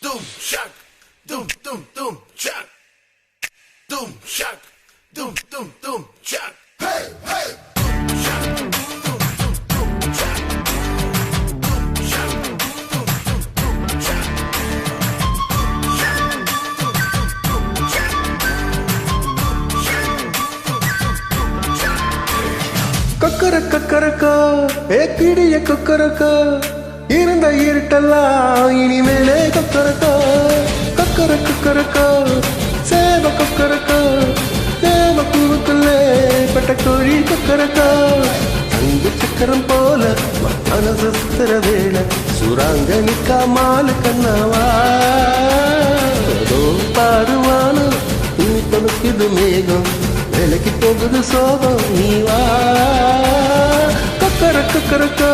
Doom shock, doom doom doom shock, doom shock, doom doom doom shock. Hey hey. Doom shock, doom doom doom shock, doom shock, doom doom doom shock, doom shock, doom doom doom shock, doom shock, Kokkarakko ஏக்கிடிய Kokkarakko இருந்த இருட்டெல்லாம் இனிமேலே கொக்கரக்கோ கொக்கரக்கோ சேவ கொக்கரக்கோ தேவ பூவுக்குள்ளே பட்ட கோழி கொக்கரக்கோ தங்கு சக்கரம் போல மனசு சுத்திர வேளை சுராங்கனிக்கா mall கண்ணாவா பாடுவானு இனி தனக்குது மேகம் வேலைக்கு போகுது சோகம் நீவா கொக்கரக்கோ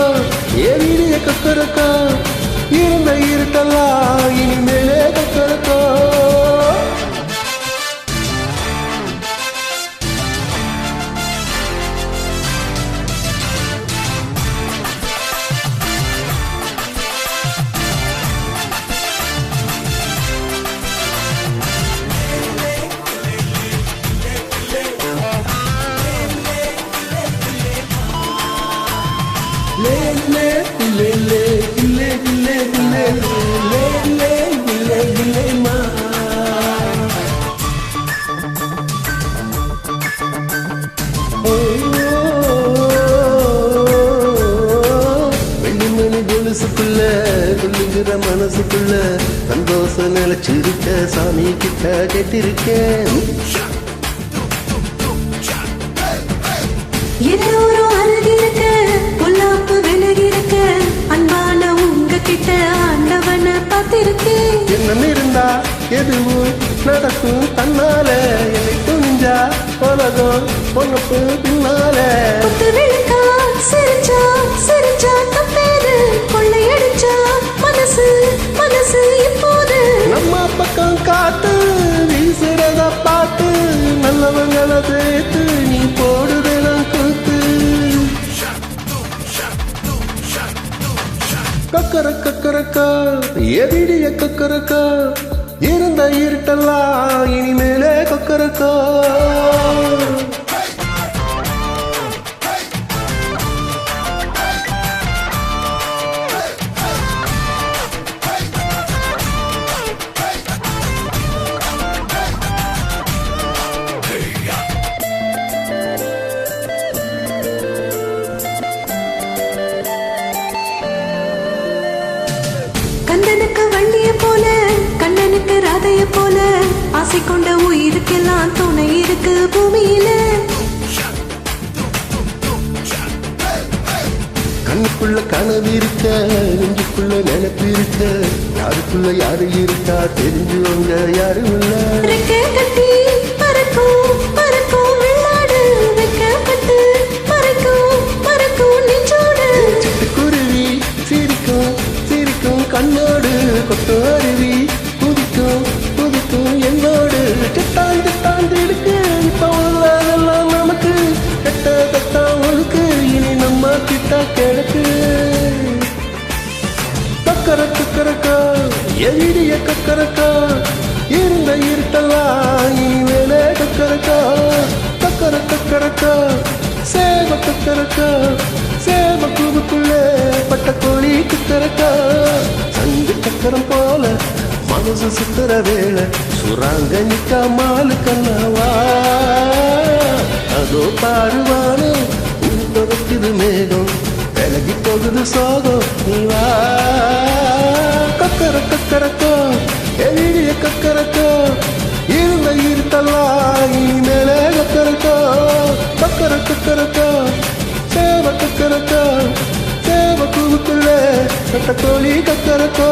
ஏவிடிய கொக்கரக்கோ இருந்த இருட்டெல்லாம் இனிமேலே கொக்கரக்கோ மனசுக்குள்ள சந்தோஷம் நிலைச்சிருக்க சாமி கிட்ட கேட்டிருக்கேன் எல்லோரும் அருகிருக்க பொல்லாப்பு விலகிருக்க அன்பான உங்ககிட்ட ஆண்டவனை பார்த்திருக்கேன் என்ன இருந்தா எதுவும் நடக்கும் தன்னால என்னை துணிஞ்சா உலகம் பொண்ணு பின்னால விழுக்கா சிரிச்சா சிரிச்சா தப்பேது கொள்ளையடிச்சா மனசு மனசு இப்போது நம்ம பக்கம் காட்டு வீசுறத பாட்டு நல்லவங்களை சேர்த்து நீ போடுதெல்லாம் கூத்து கொக்கரக்கோ எதிரிய கொக்கரக்கோ இருந்த இருட்டெல்லாம் இனிமேலே கொக்கரக்கோ கந்தனுக்கு வள்ளிய போல கண்ணனுக்கு ராதைய போல ஆசை கொண்ட உயிருக்கெல்லாம் துணை இருக்கு பூமியில கண்ணுக்குள்ள கனவு இருக்க நெஞ்சுக்குள்ள நினைப்பு இருக்க யாருக்குள்ள யாரு இருக்கா தெரிஞ்சவங்க யாரும் இல்ல ரெக்கை கட்டி பறக்கும் பறக்கும் விளையாடு வெட்கப்பட்டு பறக்கும் பறக்கும் நெஞ்சோடு சிட்டுக்குருவி சிரிக்கும் சிரிக்கும் கண்ணோடு கொட்டு அருவி குதிக்கும் குதிக்கும் என்னோடு சிட்டாண்டு இருக்கு இப்ப உள்ளதெல்லாம் நமக்கு கெட்ட கட்டா ஒழுக்கு இனி நம்ம கிட்ட கிழக்கு கொக்கரக்கோ எதிரிய கொக்கரக்கோ இருந்த இருட்டெல்லாம் இனி மேலே கொக்கரக்கோ சேவ கொக்கரக்கோ சேவ கூவுக்குள்ளே பட்ட கோழி கொக்கரக்கோ சங்கு சக்கரம் போல மனசு சுத்துற வேளை சுராங்கனிக்கா மாலு கண்ணாவா அதோ பாடுவானு தொடக்குது மேகம் விலகி போகுது சோகம் நீவா கொக்கரக்கோ எதிரிய கொக்கரக்கோ இருந்த இருட்டெல்லாம் இனிமேலே கொக்கரக்கோ சேவ கொக்கரக்கோ சேவ கூவுக்குள்ளே கட்ட கோழி கொக்கரக்கோ